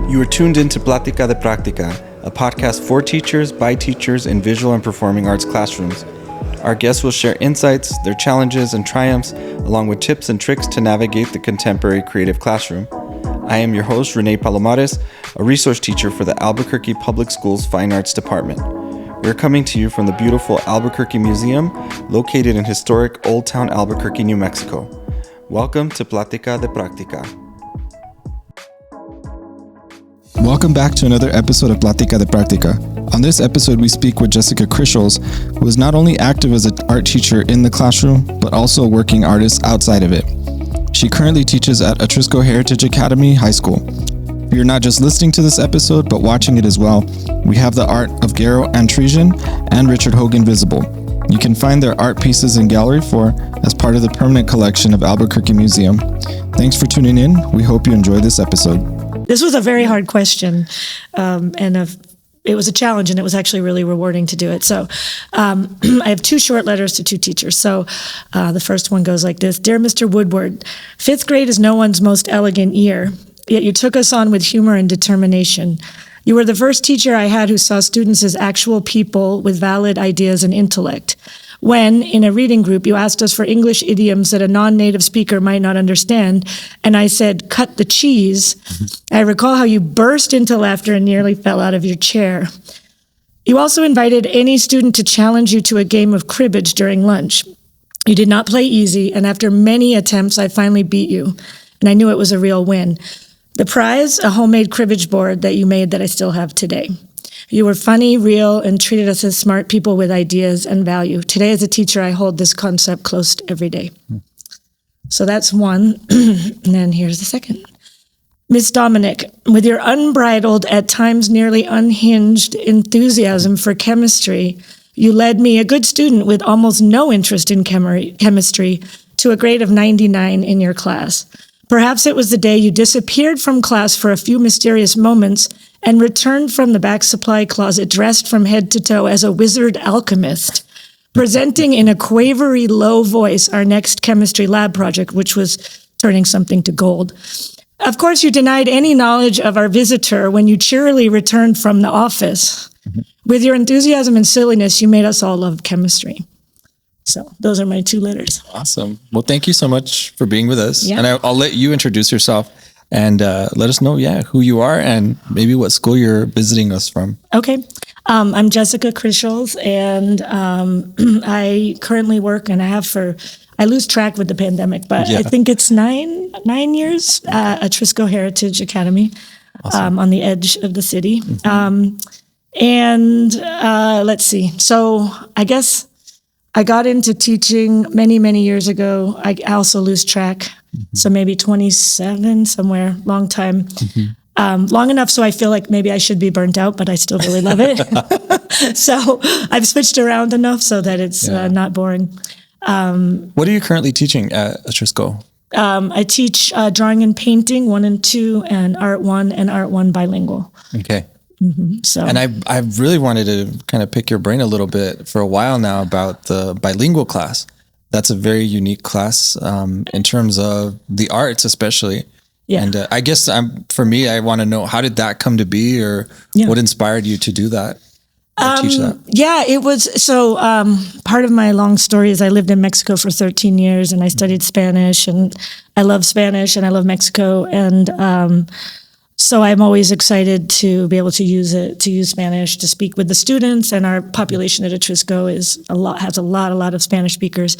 You are tuned into Plática de Práctica, a podcast for teachers, by teachers in visual and performing arts classrooms. Our guests will share insights, their challenges and triumphs, along with tips and tricks to navigate the contemporary creative classroom. I am your host, Renee Palomares, a resource teacher for the Albuquerque Public Schools Fine Arts Department. We are coming to you from the beautiful Albuquerque Museum, located in historic Old Town Albuquerque, New Mexico. Welcome to Plática de Práctica. Welcome back to another episode of Plática de Práctica. On this episode, we speak with Jessica Krichels, who is not only active as an art teacher in the classroom, but also a working artist outside of it. She currently teaches at Atrisco Heritage High School. If you're not just listening to this episode, but watching it as well, we have the art of Garo Antresian and Richard Hogan visible. You can find their art pieces in Gallery 4 as part of the permanent collection of Albuquerque Museum. Thanks for tuning in. We hope you enjoy this episode. This was a very hard question, it was a challenge, and it was actually really rewarding to do it. So I have two short letters to two teachers. So the first one goes like this. Dear Mr. Woodward, 5th grade is no one's most elegant year, yet you took us on with humor and determination. You were the first teacher I had who saw students as actual people with valid ideas and intellect. When, in a reading group, you asked us for English idioms that a non-native speaker might not understand, and I said, cut the cheese, I recall how you burst into laughter and nearly fell out of your chair. You also invited any student to challenge you to a game of cribbage during lunch. You did not play easy, and after many attempts, I finally beat you, and I knew it was a real win. The prize, a homemade cribbage board that you made that I still have today. You were funny, real, and treated us as smart people with ideas and value. Today, as a teacher, I hold this concept close every day. So that's one. And then here's the second. Miss Dominic, with your unbridled, at times nearly unhinged enthusiasm for chemistry, you led me, a good student with almost no interest in chemistry, to a grade of 99 in your class. Perhaps it was the day you disappeared from class for a few mysterious moments and returned from the back supply closet dressed from head to toe as a wizard alchemist, presenting in a quavery low voice our next chemistry lab project, which was turning something to gold. Of course, you denied any knowledge of our visitor when you cheerily returned from the office. With your enthusiasm and silliness, you made us all love chemistry. So those are my two letters. Awesome. Well, thank you so much for being with us. Yeah. And I'll let you introduce yourself and let us know, who you are and maybe what school you're visiting us from. Okay. I'm Jessica Krichels, and I currently work, and I lose track with the pandemic, but I think it's nine years at Atrisco Heritage Academy. Awesome. On the edge of the city. Let's see. So I guess I got into teaching many, many years ago. I also lose track. So maybe 27, somewhere, long time. Long enough so I feel like maybe I should be burnt out, but I still really love it. So I've switched around enough so that it's not boring. What are you currently teaching at Atrisco? I teach drawing and painting 1 and 2, and Art 1 and Art 1 bilingual. Okay. So, and I really wanted to kind of pick your brain a little bit for a while now about the bilingual class. That's a very unique class in terms of the arts, especially. Yeah. And I guess for me, I want to know, how did that come to be, or what inspired you to do that? Teach that? Yeah, it was. So part of my long story is I lived in Mexico for 13 years, and I studied Spanish, and I love Spanish and I love Mexico. And so I'm always excited to be able to use Spanish to speak with the students, and our population at Atrisco has a lot of Spanish speakers.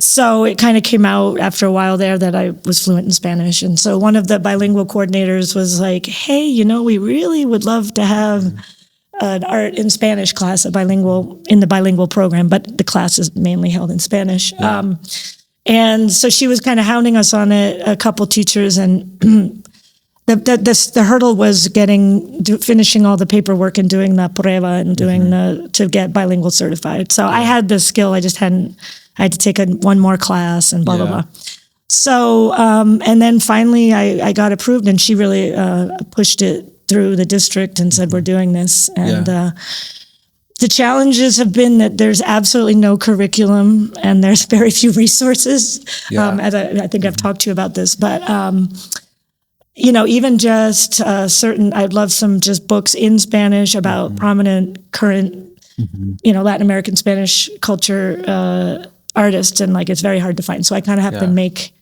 So it kind of came out after a while there that I was fluent in Spanish. And so one of the bilingual coordinators was like, hey, we really would love to have an art in Spanish class, in the bilingual program, but the class is mainly held in Spanish. Yeah. And so she was kind of hounding us on it, a couple teachers, and the hurdle was finishing all the paperwork and doing the prueba and doing to get bilingual certified. So I had the skill, I had to take one more class and blah, blah, blah. So, and then finally I got approved, and she really pushed it through the district and said, we're doing this. And the challenges have been that there's absolutely no curriculum and there's very few resources. As I think I've talked to you about this, but even just I'd love some just books in Spanish about prominent current, Latin American Spanish culture artists, and like it's very hard to find. So I kind of have to make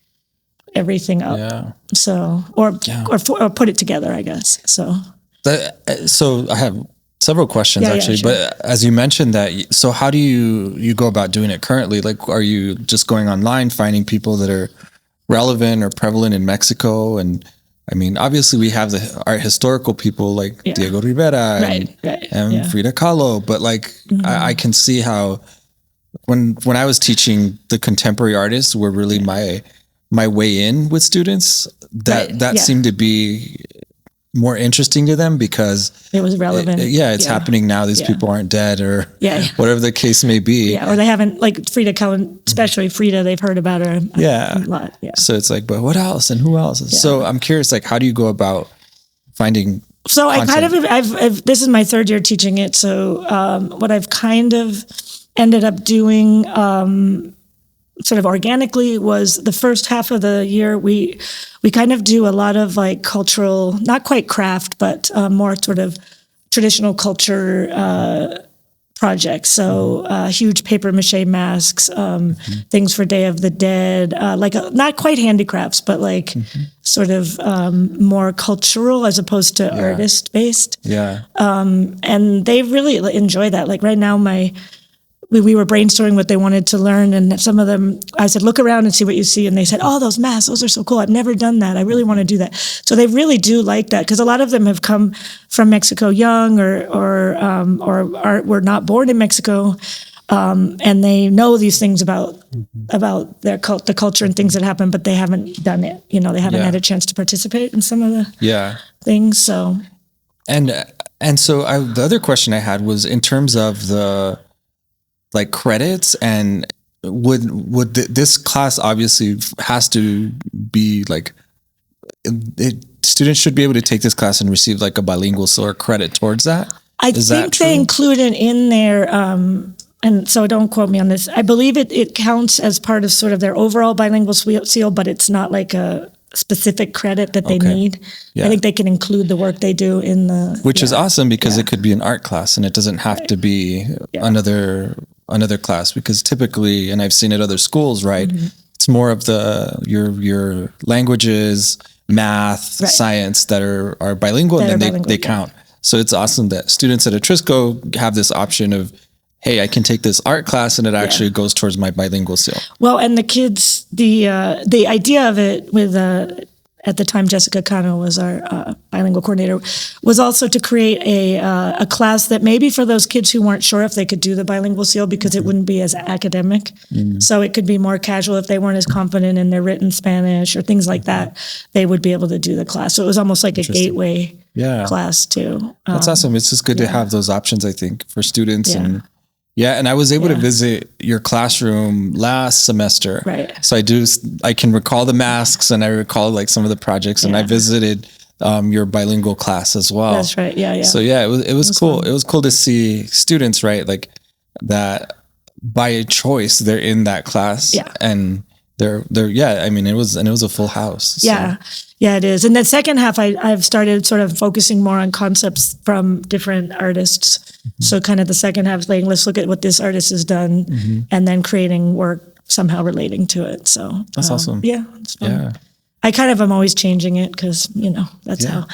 everything up. Yeah. So or put it together, I guess. So I have several questions actually, sure. But as you mentioned that, so how do you go about doing it currently? Like, are you just going online, finding people that are relevant or prevalent in Mexico? And I mean, obviously we have the art historical people like Diego Rivera and Frida Kahlo, but like I can see how when I was teaching, the contemporary artists were really my way in with students. That seemed to be more interesting to them because it was relevant. It's happening now. These people aren't dead or whatever the case may be. Yeah, or they haven't, like Frida Kahlo, especially Frida, they've heard about her a lot. Yeah. So it's like, but what else and who else? Yeah. So I'm curious, like, how do you go about finding content? I kind of, I've this is my third year teaching it. So what I've kind of ended up doing sort of organically was the first half of the year, we kind of do a lot of like cultural, not quite craft, but more sort of traditional culture projects. So huge paper mache masks, things for Day of the Dead, like not quite handicrafts, but like sort of more cultural as opposed to artist based. Yeah. And they really enjoy that. Like right now, we were brainstorming what they wanted to learn, and some of them, I said, look around and see what you see. And they said, oh, those masks, those are so cool. I've never done that. I really want to do that. So they really do like that, because a lot of them have come from Mexico young or were not born in Mexico. And they know these things about the culture and things that happen, but they haven't done it. They haven't had a chance to participate in some of the things. So, and so the other question I had was in terms of the like credits, and would this class obviously has to be like students should be able to take this class and receive like a bilingual seal or credit towards that. I think they include it in there. And so don't quote me on this. I believe it counts as part of sort of their overall bilingual seal, but it's not like a specific credit that they need. Yeah. I think they can include the work they do in the... Which is awesome, because it could be an art class and it doesn't have to be another class, because typically, and I've seen at other schools, right? It's more of your languages, math, science that are bilingual, and then they count. So it's awesome that students at Atrisco have this option of, hey, I can take this art class and it actually goes towards my bilingual seal. Well, and the kids, the idea of it with, at the time, Jessica Krichels was our bilingual coordinator, was also to create a class that maybe for those kids who weren't sure if they could do the bilingual seal, because it wouldn't be as academic. So it could be more casual if they weren't as confident in their written Spanish or things like that, they would be able to do the class. So it was almost like a gateway class too. That's awesome. It's just good to have those options, I think, for students. And I was able to visit your classroom last semester. Right. So I can recall the masks, and I recall like some of the projects, and I visited your bilingual class as well. That's right. Yeah. So it was cool. Fun. It was cool to see students, right? Like that by choice, they're in that class. Yeah. And they're I mean, it was a full house. So. Yeah, it is. And the second half, I've started sort of focusing more on concepts from different artists. So kind of the second half is like, let's look at what this artist has done, and then creating work somehow relating to it. So that's awesome. Yeah, it's fun. Yeah. I kind of am always changing it, because, that's how.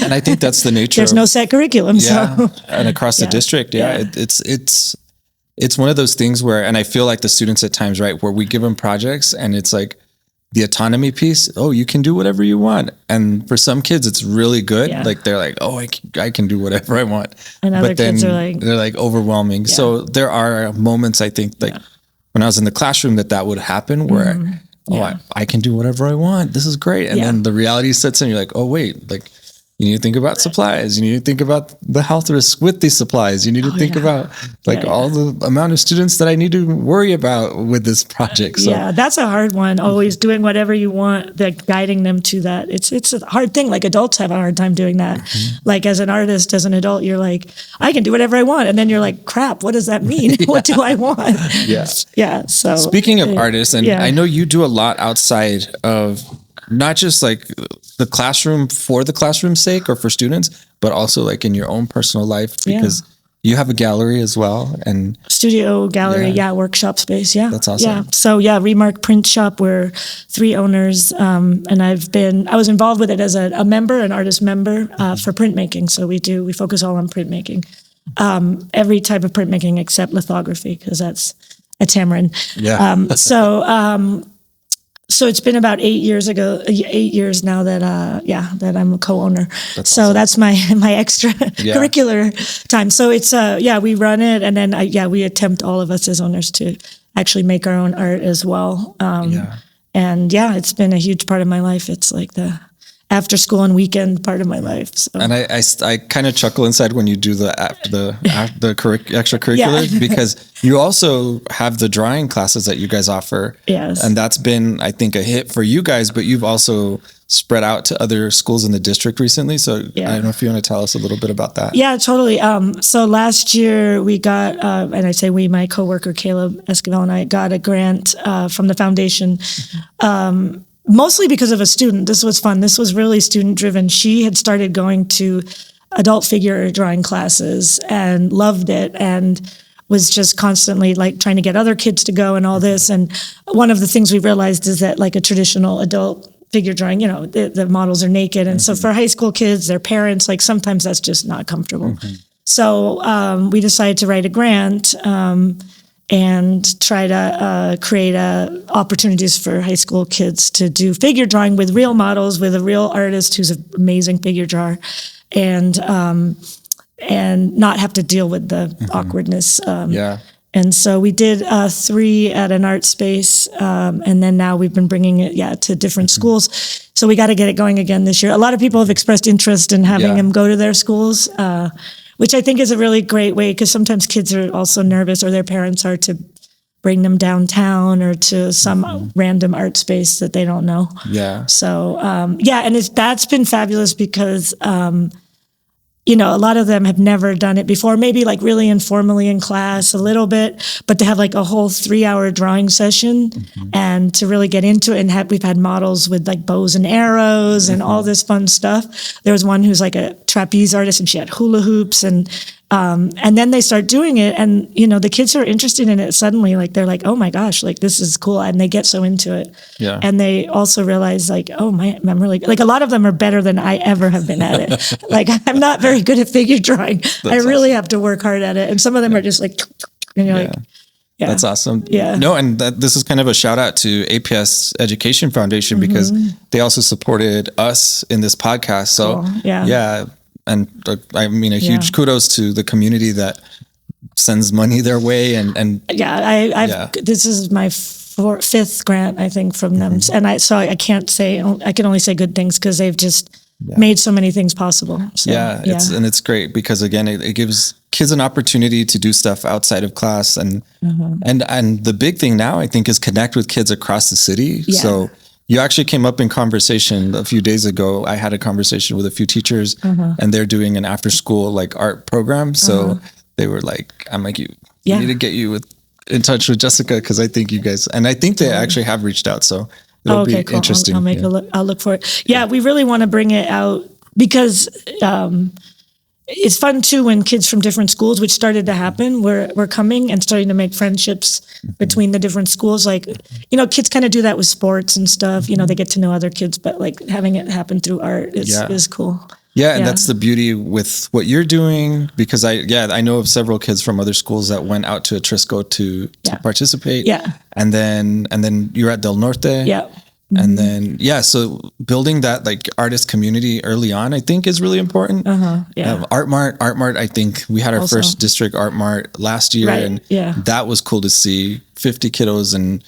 And I think that's the nature. There's no set curriculum. Yeah. So. And across the district, it's one of those things where, and I feel like the students at times, right, where we give them projects and it's like, the autonomy piece, you can do whatever you want. And for some kids, it's really good. Yeah. Like they're like, I can do whatever I want. And other kids are like, they're like overwhelming. Yeah. So there are moments, I think, like when I was in the classroom that would happen where, I can do whatever I want. This is great. And then the reality sets in. You're like, oh, wait, like you need to think about supplies. You need to think about the health risks with these supplies. You need to think about all the amount of students that I need to worry about with this project. So. Yeah, that's a hard one. Always doing whatever you want, like guiding them to that. It's a hard thing. Like adults have a hard time doing that. Like as an artist, as an adult, you're like, I can do whatever I want. And then you're like, crap, what does that mean? What do I want? Yeah. So speaking of artists, and I know you do a lot outside of not just like the classroom for the classroom's sake or for students, but also like in your own personal life, because you have a gallery as well, and studio gallery, workshop space. Yeah. That's awesome. Yeah. So Remarque Print Shop, we're 3 owners. And I was involved with it as a member, an artist member, for printmaking. So we focus all on printmaking. Every type of printmaking except lithography, because that's a tamarind. Yeah. So it's been about 8 years now that I'm a co-owner. That's my extracurricular time. So it's we run it, and then we attempt, all of us as owners, to actually make our own art as well. And it's been a huge part of my life. It's like the after school and weekend part of my life. So. And I kind of chuckle inside when you do the extracurriculars, because you also have the drawing classes that you guys offer. Yes. And that's been, I think, a hit for you guys, but you've also spread out to other schools in the district recently. So I don't know if you want to tell us a little bit about that. Yeah, totally. So last year we got, and I say we, my coworker Caleb Esquivel and I got a grant from the foundation, mostly because of a student. This was fun. This was really student driven. She had started going to adult figure drawing classes and loved it, and was just constantly like trying to get other kids to go and all this. And one of the things we realized is that like a traditional adult figure drawing, the models are naked. And so for high school kids, their parents, like sometimes that's just not comfortable. So we decided to write a grant and try to create opportunities for high school kids to do figure drawing with real models, with a real artist who's an amazing figure drawer, and not have to deal with the awkwardness. And so we did 3 at an art space, and then now we've been bringing it, to different schools. So we got to get it going again this year. A lot of people have expressed interest in having them go to their schools, which I think is a really great way, because sometimes kids are also nervous, or their parents are, to bring them downtown or to some random art space that they don't know. Yeah. So, and that's been fabulous because, a lot of them have never done it before, maybe like really informally in class a little bit, but to have like a whole 3-hour drawing session and to really get into it. And we've had models with like bows and arrows and all this fun stuff. There was one who's like a trapeze artist, and she had hula hoops, and then they start doing it, and the kids who are interested in it suddenly, like, they're like, oh my gosh, like this is cool, and they get so into it. And they also realize like, oh I'm really, like, a lot of them are better than I ever have been at it. Like, I'm not very good at figure drawing. I really have to work hard at it, and some of them are just like, and you're like, that's awesome. Yeah. No, and this is kind of a shout out to APS Education Foundation, because they also supported us in this podcast. So cool. And I mean, a huge kudos to the community that sends money their way. And this is my 5th grant, I think, from them. And I can only say good things, because they've just made so many things possible. So, it's great, because again, it gives kids an opportunity to do stuff outside of class. And the big thing now, I think, is connect with kids across the city. So you actually came up in conversation a few days ago. I had a conversation with a few teachers, and they're doing an after school like art program. So they were like, I'm like, we need to get you in touch with Jessica, because I think you guys, and I think they actually have reached out. So it'll be cool. Interesting. I'll make a look. I'll look for it. Yeah, we really want to bring it out, because it's fun too when kids from different schools, which started to happen, we're coming and starting to make friendships between the different schools. Like, kids kind of do that with sports and stuff. They get to know other kids, but like having it happen through art is cool. Yeah, and that's the beauty with what you're doing, because I know of several kids from other schools that went out to Atrisco to participate. Yeah. And then you're at Del Norte. Yeah. And then, so building that like artist community early on, I think, is really important. Art Mart, I think we had our first district Art Mart last year, and that was cool to see 50 kiddos and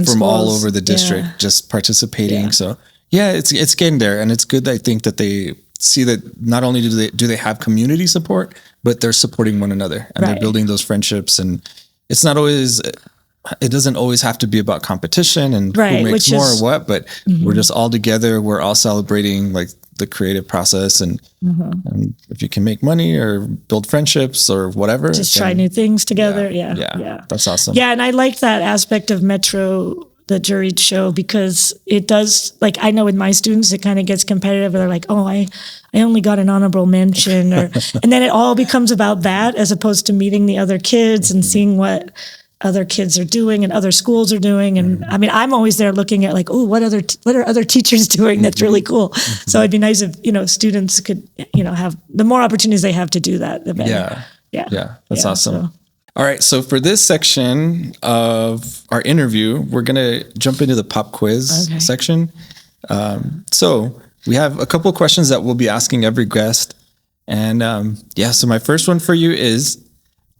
from all over the district just participating. So it's getting there, and it's good. I think that they see that not only do they have community support, but they're supporting one another, and they're building those friendships. And it's not always, it doesn't always have to be about competition and who makes more or what, but we're just all together. We're all celebrating like the creative process, and if you can make money or build friendships or whatever, just try new things together. Yeah. That's awesome. Yeah. And I like that aspect of Metro, the jury show, because it does, like, I know with my students, it kind of gets competitive. They're like, oh, I only got an honorable mention, and then it all becomes about that, as opposed to meeting the other kids and seeing what other kids are doing and other schools are doing. And I mean, I'm always there looking at like, oh, what are other teachers doing that's really cool. So it'd be nice if, students could, have the more opportunities they have to do that, the better. Yeah. That's awesome. All right. So for this section of our interview, we're going to jump into the pop quiz section. So we have a couple of questions that we'll be asking every guest. And so my first one for you is,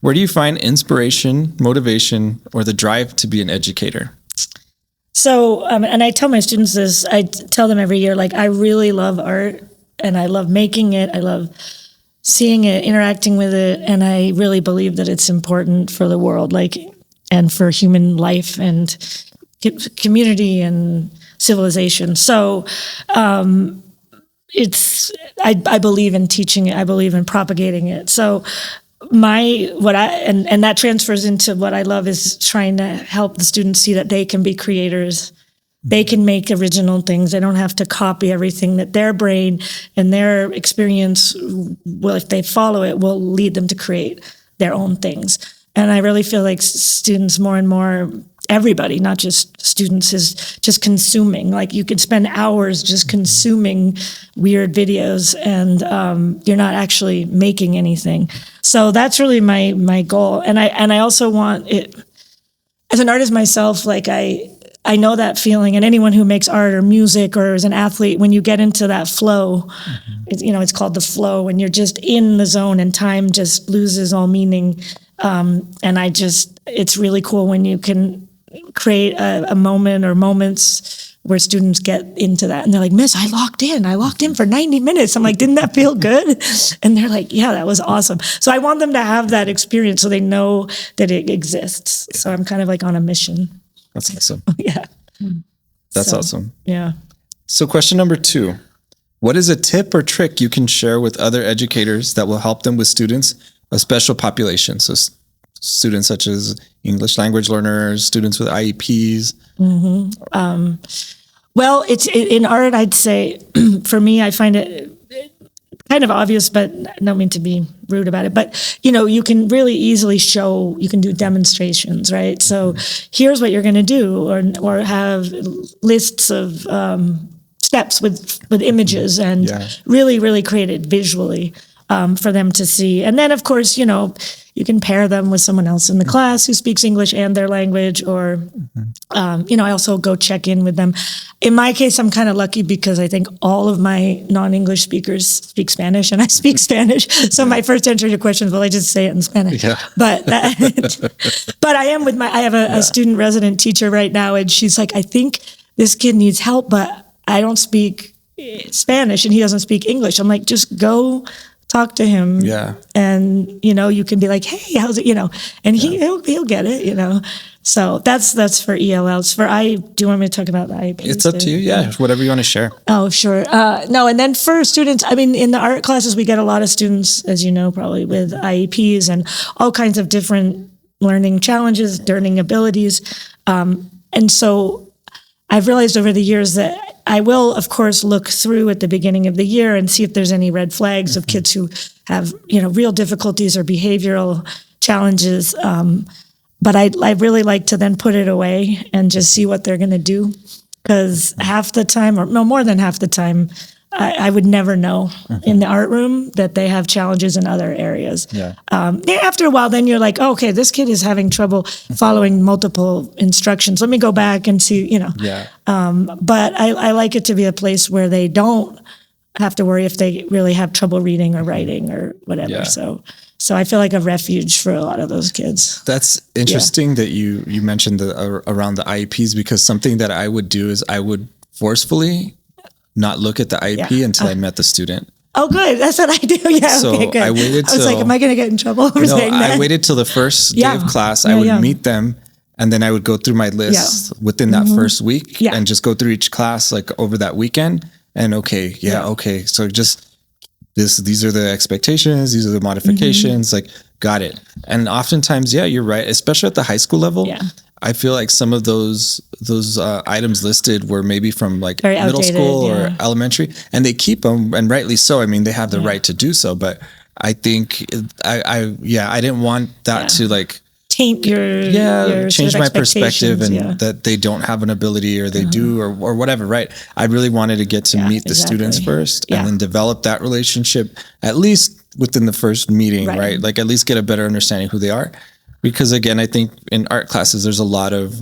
where do you find inspiration, motivation, or the drive to be an educator? So, and I tell my students this, I tell them every year, like, I really love art, and I love making it. I love seeing it, interacting with it. And I really believe that it's important for the world, like, and for human life and community and civilization. So, I believe in teaching it. I believe in propagating it. So and that transfers into what I love, is trying to help the students see that they can be creators. They can make original things. They don't have to copy everything, that their brain and their experience, well, if they follow it, will lead them to create their own things. And I really feel like students more and more, everybody, not just students, is just consuming. Like, you could spend hours just consuming weird videos, and you're not actually making anything. So that's really my goal. And I also want it, as an artist myself, like, I know that feeling, and anyone who makes art or music or is an athlete, when you get into that flow, it's called the flow, when you're just in the zone and time just loses all meaning. And it's really cool when you can create a moment or moments where students get into that, and they're like, Miss, I locked in for 90 minutes. I'm like, didn't that feel good? And they're like, yeah, that was awesome. So I want them to have that experience so they know that it exists. So I'm kind of like on a mission. That's awesome. Yeah. That's awesome. Yeah. So question number 2, what is a tip or trick you can share with other educators that will help them with students of special populations? So students such as English language learners, students with IEPs. Well, it's in art, I'd say, for me, I find it kind of obvious, but I don't mean to be rude about it. But, you can really easily show, you can do demonstrations, right? So here's what you're going to do, or have lists of steps with images, and really, really create it visually for them to see. And then, of course, you can pair them with someone else in the class who speaks English and their language, or, I also go check in with them. In my case, I'm kind of lucky because I think all of my non-English speakers speak Spanish, and I speak Spanish. So my first answer to your question is, well, I just say it in Spanish. Yeah. But I am I have a student resident teacher right now, and she's like, I think this kid needs help, but I don't speak Spanish and he doesn't speak English. I'm like, just go talk to him. Yeah. And, you can be like, hey, how's it, and he'll get it, So that's for ELLs. Do you want me to talk about the IEPs? It's up to you. Yeah. Whatever you want to share. Oh, sure. No. And then for students, in the art classes, we get a lot of students, as you know, probably with IEPs and all kinds of different learning challenges, learning abilities. And so I've realized over the years that I will, of course, look through at the beginning of the year and see if there's any red flags of kids who have, real difficulties or behavioral challenges. But I really like to then put it away and just see what they're going to do. Because half the time, or no, more than half the time, I would never know in the art room that they have challenges in other areas. Yeah. After a while, then you're like, oh, okay, this kid is having trouble following multiple instructions. Let me go back and see, Yeah. But I like it to be a place where they don't have to worry if they really have trouble reading or writing or whatever. Yeah. So I feel like a refuge for a lot of those kids. That's interesting that you mentioned around the IEPs, because something that I would do is I would forcefully not look at the IEP until I met the student. Oh, good. That's what I do. Yeah. So okay, good. I waited till... I was like, am I going to get in trouble for saying that? I waited till the first day of class. I would meet them, and then I would go through my list within that first week and just go through each class like over that weekend. And okay. So just these are the expectations, these are the modifications, like, got it. And oftentimes, yeah, you're right, especially at the high school level. Yeah. I feel like some of those items listed were maybe from like Very middle outdated, school or elementary, and they keep them, and rightly so. I mean, they have the right to do so, but I think I didn't want that to like taint your change my perspective, and yeah. that they don't have an ability, or they do, or whatever. Right? I really wanted to get to meet the students first, and then develop that relationship at least within the first meeting, right? Like at least get a better understanding of who they are. Because again, I think in art classes, there's a lot of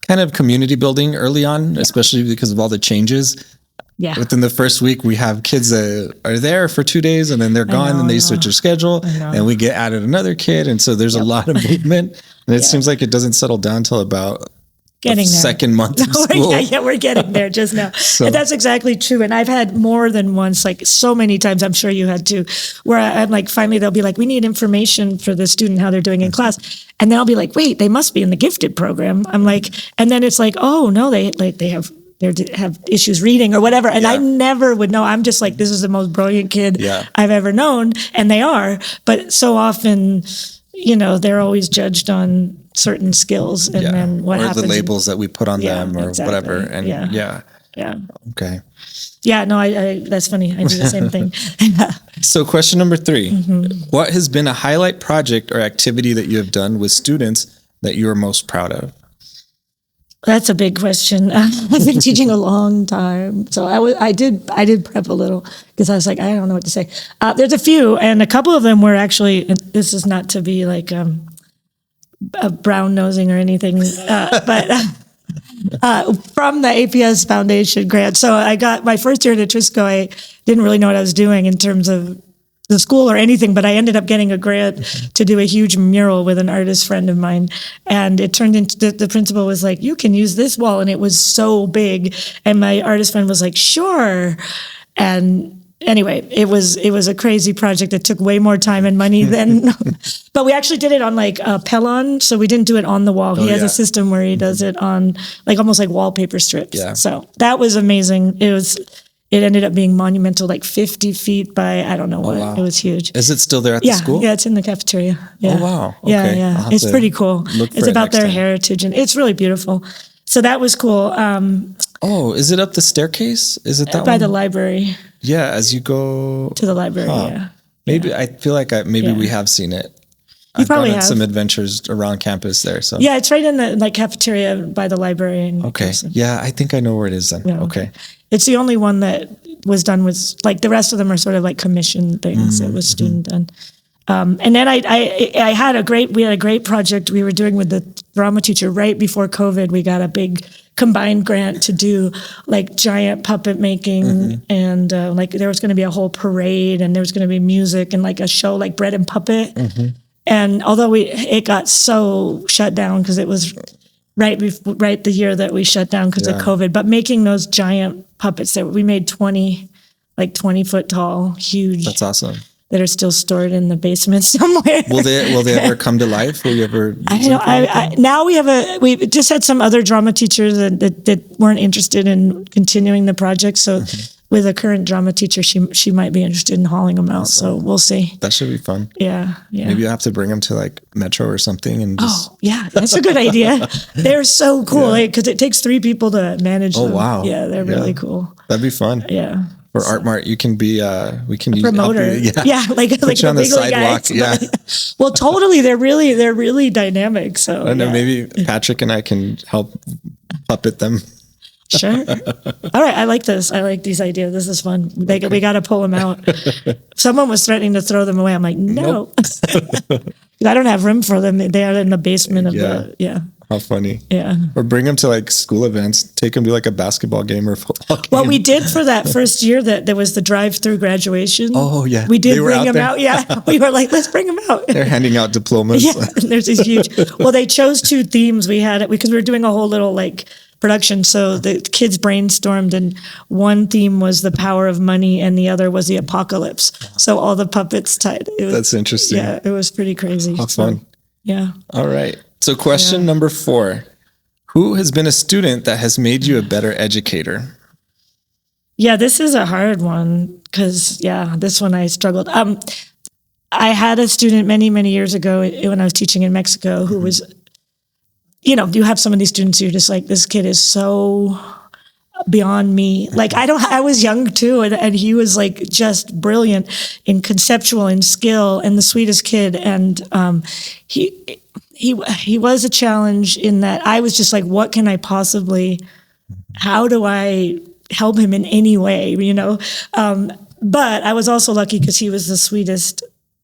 kind of community building early on, especially because of all the changes. Yeah. Within the first week, we have kids that are there for 2 days and then they're gone, and they switch their schedule, and we get added another kid. And so there's a lot of movement, and it seems like it doesn't settle down till about getting there. Second month of school. Yeah, we're getting there just now. So, and that's exactly true. And I've had more than once, like so many times, I'm sure you had too, where I'm like, finally they'll be like, we need information for the student, how they're doing in class. And then I'll be like, wait, they must be in the gifted program. I'm like, and then it's like, oh no, they have issues reading or whatever. And I never would know. I'm just like, this is the most brilliant kid I've ever known. And they are, but so often, they're always judged on certain skills, and then what happens, the labels that we put on them, or whatever. And okay. Yeah, no, I that's funny. I do the same thing. So question number 3, what has been a highlight project or activity that you have done with students that you are most proud of? That's a big question. I've been teaching a long time, so I did prep a little, because I was like, I don't know what to say. There's a few, and a couple of them were actually. And this is not to be like a brown nosing or anything, but from the APS Foundation grant. So I got my first year at Atrisco. I didn't really know what I was doing in terms of the school or anything, but I ended up getting a grant to do a huge mural with an artist friend of mine. And it turned into, the principal was like, you can use this wall. And it was so big. And my artist friend was like, sure. And anyway, it was a crazy project that took way more time and money than, but we actually did it on like a Pellon. So we didn't do it on the wall. He has a system where he does it on like almost like wallpaper strips. Yeah. So that was amazing. It ended up being monumental, like 50 feet by, I don't know what. Wow. It was huge. Is it still there at the school? Yeah, it's in the cafeteria. Yeah. Oh, wow. Okay. Yeah. It's pretty cool. It's about their heritage, and it's really beautiful. So that was cool. Is it up the staircase? Is it that by one? the library? Yeah, as you go to the library. Yeah. Maybe I feel like we have seen it. You probably have some adventures around campus there. So yeah, it's right in the cafeteria by the library. Okay. Yeah, I think I know where it is then. Yeah, okay. It's the only one that was done with, like, the rest of them are sort of like commission things. It was student done. And then I had a great project we were doing with the drama teacher right before COVID. We got a big combined grant to do like giant puppet making, and like there was going to be a whole parade, and there was going to be music and like a show like Bread and Puppet. And although it got so shut down because it was right the year that we shut down because of COVID, but making those giant puppets that we made 20 foot tall, huge. That's awesome. That are still stored in the basement somewhere. Will they ever come to life? Will you ever? Now we just had some other drama teachers that weren't interested in continuing the project. So with a current drama teacher, she might be interested in hauling them out. Awesome. So we'll see. That should be fun. Yeah. Maybe you have to bring them to like Metro or something and just. Oh yeah, that's a good idea. They're so cool because it takes 3 people to manage them. Oh wow. Yeah, they're really cool. That'd be fun. Yeah. For Art Mart, you can be, we can use promoter. Like you on the sidewalk. Guys. Well, totally. They're really dynamic. So I don't know, maybe Patrick and I can help puppet them. Sure. All right. I like this. I like these ideas. This is fun. We got to pull them out. Someone was threatening to throw them away. I'm like, no. Nope. I don't have room for them. They are in the basement of How funny. Yeah. Or bring them to like school events, take them to like a basketball game or football game. Well, we did for that first year that there was the drive-through graduation. Oh, yeah. We did bring them out. Yeah. We were like, let's bring them out. They're handing out diplomas. Yeah. There's these huge, well, they chose 2 themes. We had it because we were doing a whole little like production. So the kids brainstormed, and one theme was the power of money and the other was the apocalypse. So all the puppets tied. That's interesting. Yeah. It was pretty crazy. How fun. Yeah. All right. So question number 4, who has been a student that has made you a better educator? Yeah, this is a hard one because, this one I struggled. I had a student many, many years ago when I was teaching in Mexico who was, you have some of these students who are just like, this kid is so beyond me. Like, I was young too, and he was like just brilliant in conceptual and skill and the sweetest kid. And he was a challenge in that I was just like, what can I possibly, how do I help him in any way, but I was also lucky because he was the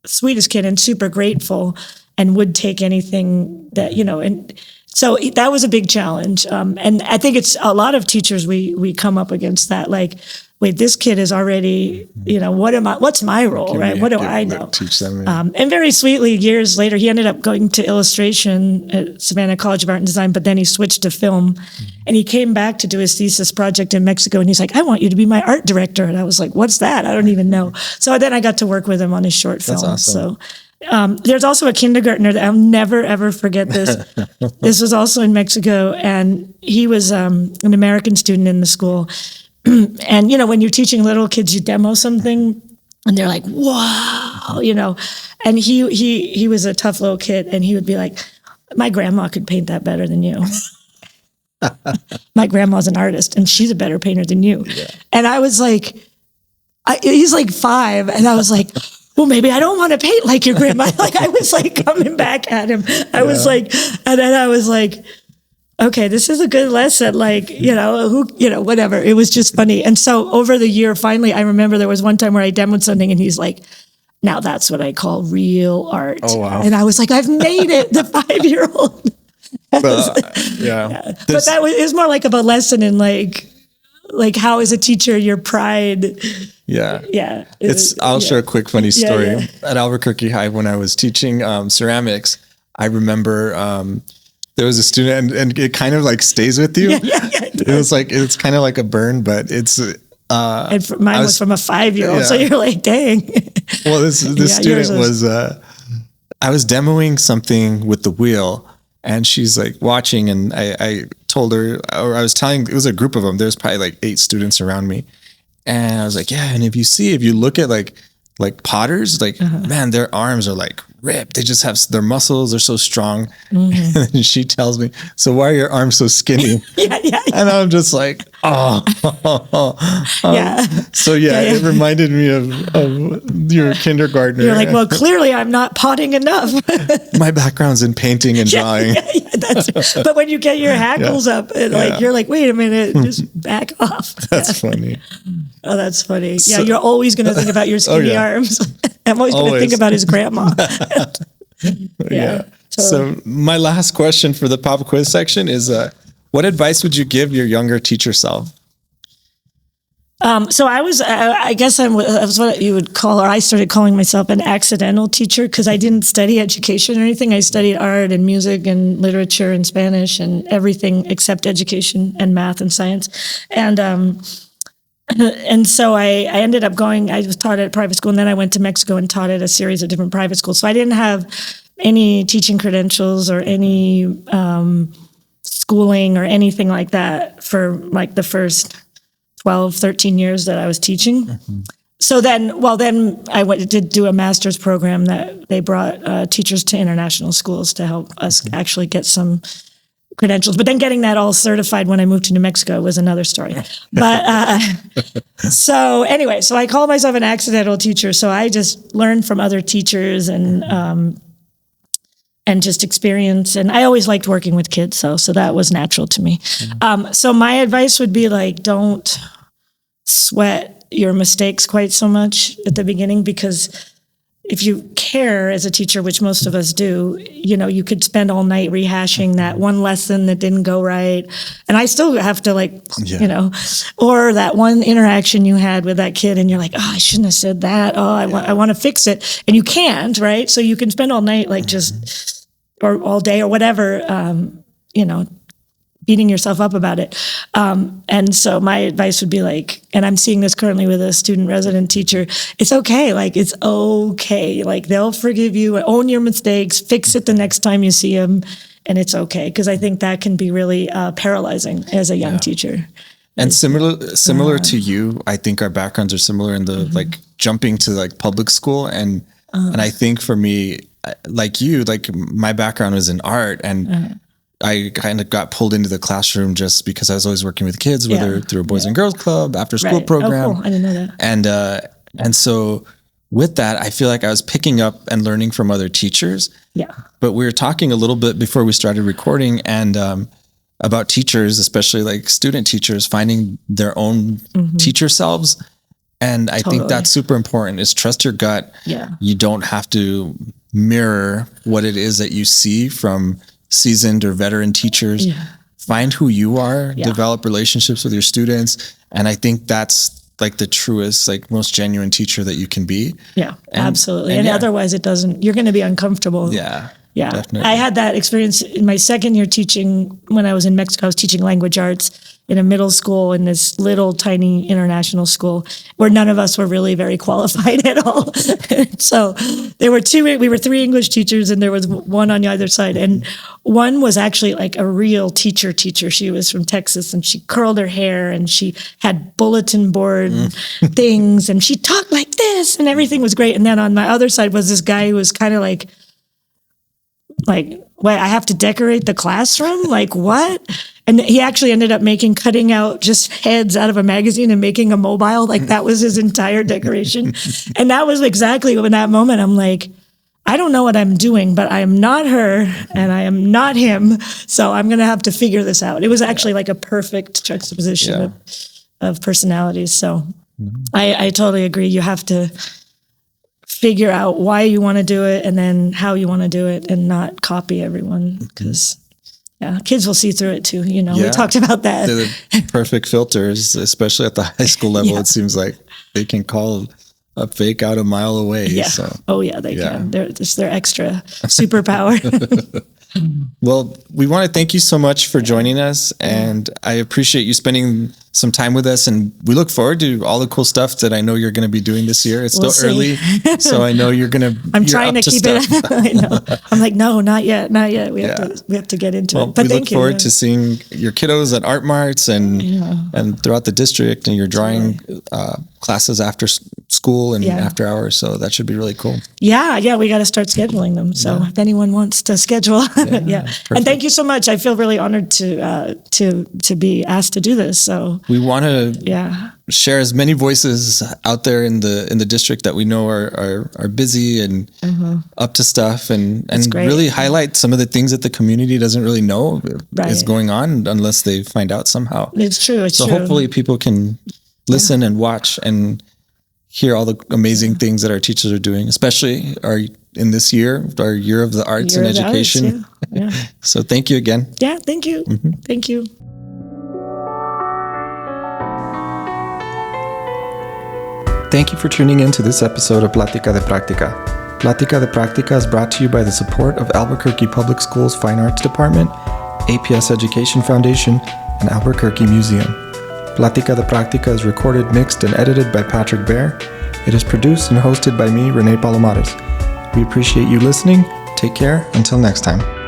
sweetest kid and super grateful and would take anything that, and so that was a big challenge. And I think it's a lot of teachers, we come up against that. Like, wait, this kid is already, what's my role, right? What do I know? Teach them. And very sweetly, years later, he ended up going to illustration at Savannah College of Art and Design, but then he switched to film. And he came back to do his thesis project in Mexico, and he's like, I want you to be my art director. And I was like, what's that? I don't even know. So then I got to work with him on his short film. That's awesome. So there's also a kindergartner that I'll never, ever forget this. This was also in Mexico, and he was an American student in the school. And, when you're teaching little kids, you demo something and they're like, wow, and he was a tough little kid, and he would be like, my grandma could paint that better than you. My grandma's an artist and she's a better painter than you. Yeah. And I was like, he's like 5. And I was like, well, maybe I don't want to paint like your grandma. Like, I was like coming back at him. I was like, and then I was like, okay, this is a good lesson. Like, whatever. It was just funny. And so over the year, finally, I remember there was one time where I demoed something and he's like, now that's what I call real art. Oh, wow. And I was like, I've made it, the 5-year-old. Yeah. But it was more like of a lesson in like how as a teacher, your pride. Yeah. Yeah. I'll share a quick funny story. Yeah. At Albuquerque High, when I was teaching ceramics, I remember there was a student, and it kind of like stays with you. It's kind of like a burn, but it's. And mine was from a 5-year-old, so you're like, dang. Well, this student was. I was demoing something with the wheel, and she's like watching, and I told her, or I was telling, it was a group of them. There's probably like 8 students around me, and I was like, yeah. And if you look at like potters, like man, their arms are like ripped. They just have their muscles. They're so strong. Mm-hmm. And then she tells me, so why are your arms so skinny? And I'm just like, So it reminded me of your kindergartner. You're like, well, clearly I'm not potting enough. My background's in painting and drawing. But when you get your hackles up, and you're like, wait a minute, just back off. That's funny. Oh, that's funny. Yeah, you're always going to think about your skinny arms. I'm always going to think about his grandma. So my last question for the pop quiz section is, what advice would you give your younger teacher self? So I was what you would call, or I started calling myself an accidental teacher because I didn't study education or anything. I studied art and music and literature and Spanish and everything except education and math and science. And so I ended up I was taught at a private school, and then I went to Mexico and taught at a series of different private schools. So I didn't have any teaching credentials or any schooling or anything like that for like the first 12, 13 years that I was teaching. Mm-hmm. So then I did do a master's program that they brought teachers to international schools to help us actually get some credentials. But then getting that all certified when I moved to New Mexico was another story. But so I call myself an accidental teacher. So I just learned from other teachers and just experience. And I always liked working with kids. So that was natural to me. Mm-hmm. So my advice would be like, don't sweat your mistakes quite so much at the beginning, because if you care as a teacher, which most of us do, you could spend all night rehashing that one lesson that didn't go right. And I still have to or that one interaction you had with that kid and you're like, oh, I shouldn't have said that. Oh, I want to fix it. And you can't, right? So you can spend all night or all day or whatever, beating yourself up about it. And so my advice would be like, and I'm seeing this currently with a student resident teacher, it's okay. Like, it's okay. Like, they'll forgive you, own your mistakes, fix it the next time you see them. And it's okay. Because I think that can be really paralyzing as a young teacher. And similar to you, I think our backgrounds are similar in the like jumping to like public school. And I think for me, like you, like my background was in art, and I kind of got pulled into the classroom just because I was always working with kids, whether through a Boys and Girls Club, after school program. Oh, cool. I didn't know that. And so with that, I feel like I was picking up and learning from other teachers. Yeah. But we were talking a little bit before we started recording, and about teachers, especially like student teachers, finding their own teacher selves. And I think that's super important, is trust your gut. Yeah. You don't have to mirror what it is that you see from seasoned or veteran teachers. Yeah. Find who you are, develop relationships with your students. And I think that's like the truest, like most genuine teacher that you can be. Yeah, absolutely. And otherwise you're going to be uncomfortable. Yeah. Yeah. Definitely. I had that experience in my second year teaching when I was in Mexico. I was teaching language arts in a middle school in this little tiny international school where none of us were really very qualified at all. So we were 3 English teachers, and there was one on either side. And one was actually like a real teacher. She was from Texas, and she curled her hair, and she had bulletin board things, and she talked like this, and everything was great. And then on my other side was this guy who was kind of like, wait, I have to decorate the classroom? Like, what? And he actually ended up cutting out just heads out of a magazine and making a mobile. Like, that was his entire decoration. And that was exactly in that moment, I'm like, I don't know what I'm doing, but I am not her and I am not him. So I'm going to have to figure this out. It was actually like a perfect juxtaposition of personalities. So I totally agree. You have to figure out why you want to do it and then how you want to do it, and not copy everyone, because kids will see through it too. You know, we talked about that. They're the perfect filters, especially at the high school level. It seems like they can call a fake out a mile away. Yeah. So. Oh yeah, they can. It's their extra superpower. Well, we want to thank you so much for joining us, and I appreciate you spending some time with us, and we look forward to all the cool stuff that I know you're going to be doing this year. It's still early, so I know you're going to. I'm trying to keep it. I know. I'm like, no, not yet. We have to get into it. But we look forward to seeing your kiddos at art marts and throughout the district, and your drawing classes after school and after hours. So that should be really cool. Yeah, we got to start scheduling them. So if anyone wants to schedule, And thank you so much. I feel really honored to be asked to do this. So we want to share as many voices out there in the district that we know are busy and up to stuff, and really highlight some of the things that the community doesn't really know is going on unless they find out somehow. It's true. So hopefully people can listen and watch and hear all the amazing things that our teachers are doing, especially in this year, our year of the arts and education. So thank you again. Yeah, thank you. Thank you. Thank you for tuning in to this episode of Plática de Práctica. Plática de Práctica is brought to you by the support of Albuquerque Public Schools Fine Arts Department, APS Education Foundation, and Albuquerque Museum. Plática de Práctica is recorded, mixed, and edited by Patrick Bear. It is produced and hosted by me, Renee Palomares. We appreciate you listening. Take care. Until next time.